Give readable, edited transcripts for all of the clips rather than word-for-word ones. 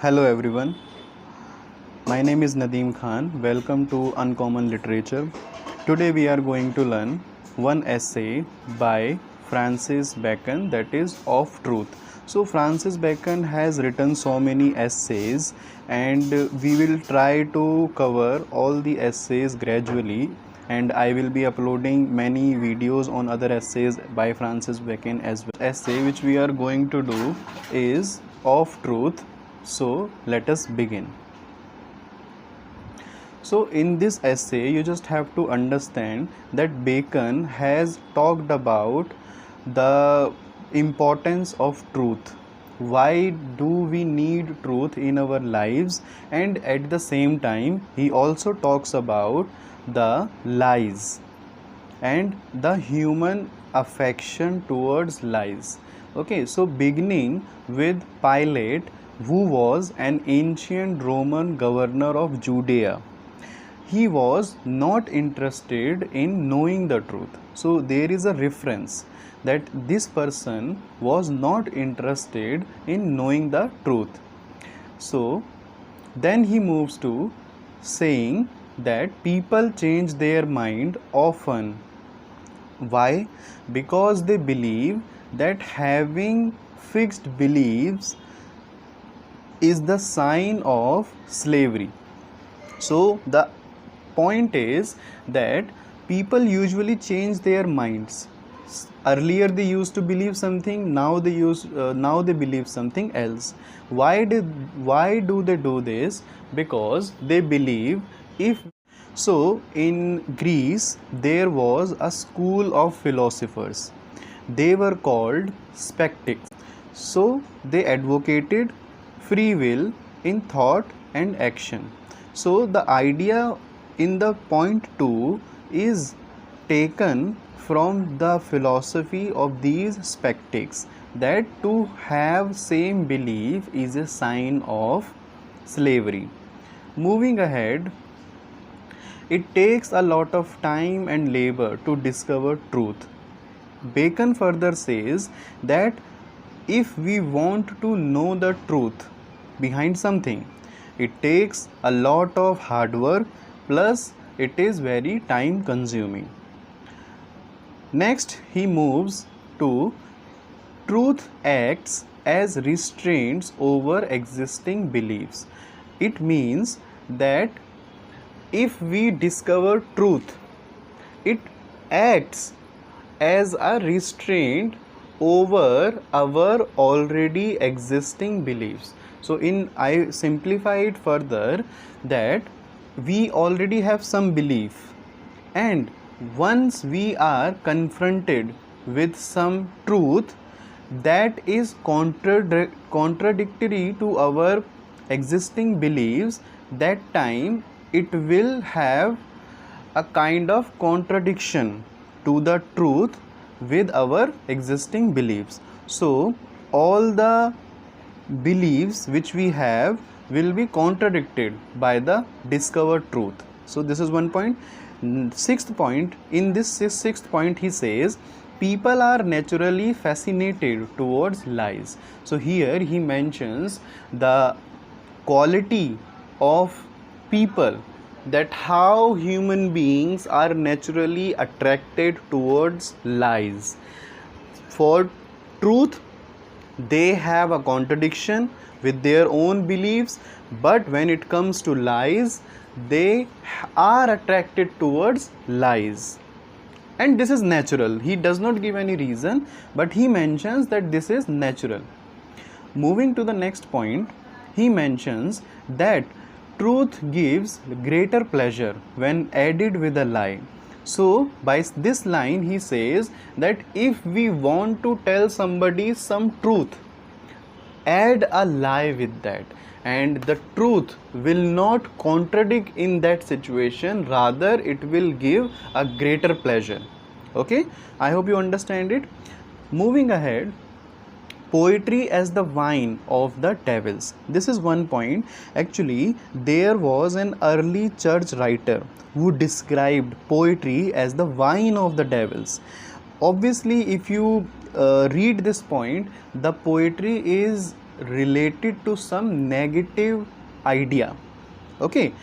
Hello everyone, my name is Nadeem Khan. Welcome to Uncommon Literature. Today we are going to learn one essay by Francis Bacon, that is Of Truth. So Francis Bacon has written so many essays and we will try to cover all the essays gradually, and I will be uploading many videos on other essays by Francis Bacon as well. Essay which we are going to do is Of Truth. So let us begin. So in this essay you just have to understand that Bacon has talked about the importance of truth. Why do we need truth in our lives? And at the same time he also talks about the lies and the human affection towards lies. Okay, so beginning with Pilate, who was an ancient Roman governor of Judea. He was not interested in knowing the truth. So there is a reference that this person was not interested in knowing the truth. So then he moves to saying that people change their mind often. Why? Because they believe that having fixed beliefs is the sign of slavery. So the point is that people usually change their minds. Earlier they used to believe something, now they believe something else. Why do they do this? Because they believe if so in Greece there was a school of philosophers. They were called skeptics. So they advocated free will in thought and action. So the idea in the point 2 is taken from the philosophy of these skeptics, that to have same belief is a sign of slavery. Moving ahead, it takes a lot of time and labor to discover truth. Bacon further says that if we want to know the truth behind something, it takes a lot of hard work, plus it is very time consuming. Next he moves to truth acts as restraints over existing beliefs. It means that if we discover truth, it acts as a restraint over our already existing beliefs. So I simplify it further that we already have some belief, and once we are confronted with some truth that is contradictory to our existing beliefs, that time it will have a kind of contradiction to the truth with our existing beliefs. So all the beliefs which we have will be contradicted by the discovered truth. So this is one point. Sixth point, in this sixth point he says people are naturally fascinated towards lies. So here he mentions the quality of people, that how human beings are naturally attracted towards lies. For truth they have a contradiction with their own beliefs, but when it comes to lies they are attracted towards lies, and this is natural. He does not give any reason, but he mentions that this is natural. Moving to the next point, he mentions that truth gives greater pleasure when added with a lie. So by this line he says that if we want to tell somebody some truth, add a lie with that, and the truth will not contradict in that situation, rather it will give a greater pleasure. Okay, I hope you understand it. Moving ahead, poetry as the wine of the devils. This is one point. Actually, there was an early church writer who described poetry as the wine of the devils. Obviously, if you read this point, the poetry is related to some negative idea. Okay.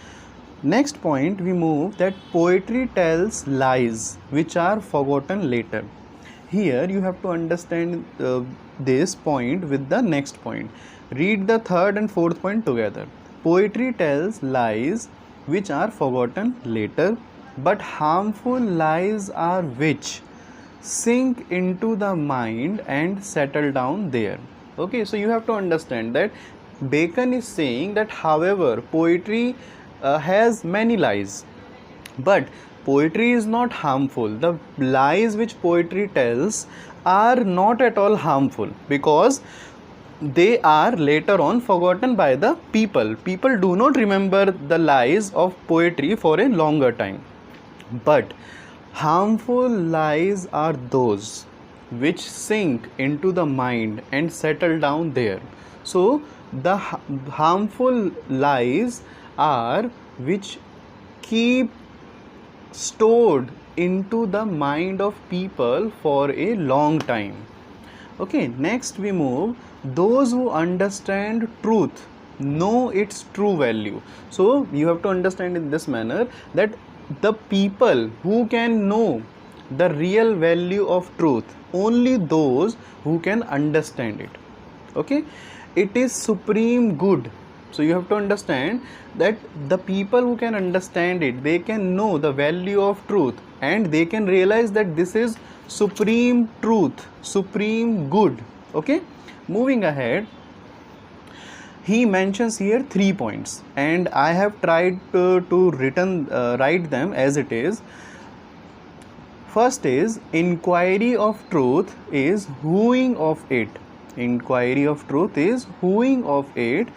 Next point we move, that poetry tells lies which are forgotten later. Here you have to understand this point with the next point. Read the third and fourth point together. Poetry tells lies which are forgotten later, but harmful lies are which sink into the mind and settle down there. Okay, so you have to understand that Bacon is saying that however poetry has many lies, but poetry is not harmful. The lies which poetry tells are not at all harmful because they are later on forgotten by the people. People do not remember the lies of poetry for a longer time. But harmful lies are those which sink into the mind and settle down there. So the harmful lies are which keep stored into the mind of people for a long time. Okay, next we move, those who understand truth know its true value. So you have to understand in this manner that the people who can know the real value of truth, only those who can understand it. Okay, it is supreme good. So you have to understand that the people who can understand it, they can know the value of truth and they can realize that this is supreme truth, supreme good. Okay, moving ahead, he mentions here 3 points and I have tried to write them as it is. First is, inquiry of truth is wooing of it. Inquiry of truth is wooing of it.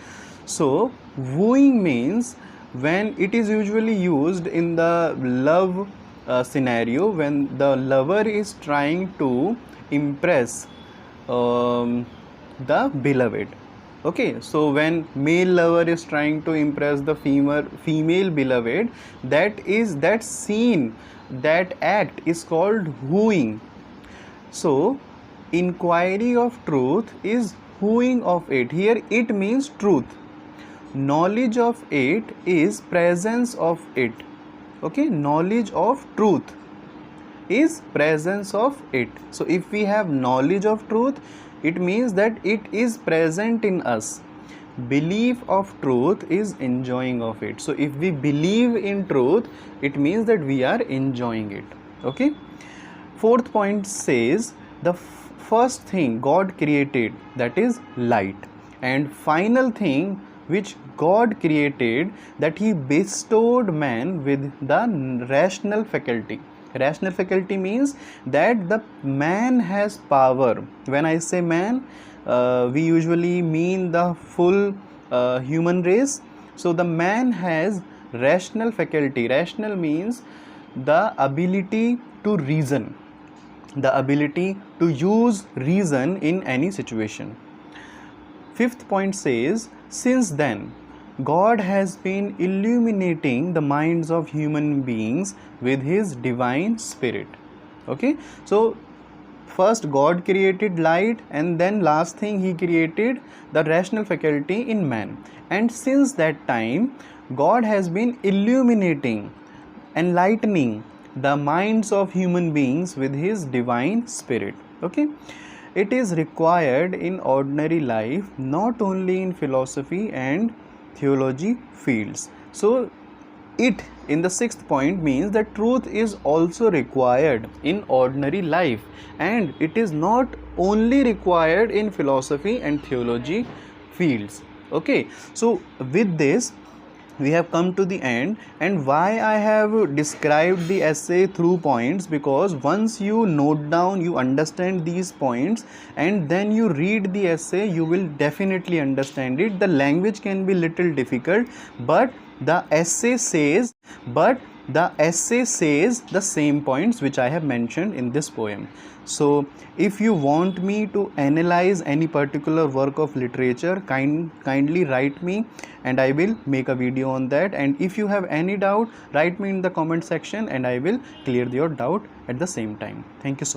So wooing means when it is usually used in the love scenario, when the lover is trying to impress the beloved. Okay, so when male lover is trying to impress the female beloved, that scene, that act is called wooing. So inquiry of truth is wooing of it. Here it means truth. Knowledge of it is presence of it. Okay, knowledge of truth is presence of it. So if we have knowledge of truth, it means that it is present in us. Belief of truth is enjoying of it. So if we believe in truth, it means that we are enjoying it. Okay, fourth point says the first thing God created, that is light, and final thing which God created, that he bestowed man with the rational faculty. Rational faculty means that the man has power. When I say man, we usually mean the full human race. So the man has rational faculty. Rational means the ability to reason, the ability to use reason in any situation. Fifth point says, since then God has been illuminating the minds of human beings with his divine spirit. Okay, so first God created light and then last thing he created the rational faculty in man, and since that time God has been illuminating, enlightening the minds of human beings with his divine spirit. Okay, it is required in ordinary life, not only in philosophy and theology fields. So it in the sixth point means that truth is also required in ordinary life, and it is not only required in philosophy and theology fields. Okay, so with this we have come to the end. And why I have described the essay through points, because once you note down, you understand these points, and then you read the essay, you will definitely understand it. The language can be little difficult, but the essay says the same points which I have mentioned in this poem. So if you want me to analyze any particular work of literature, kindly write me and I will make a video on that. And if you have any doubt, write me in the comment section and I will clear your doubt at the same time. Thank you so much.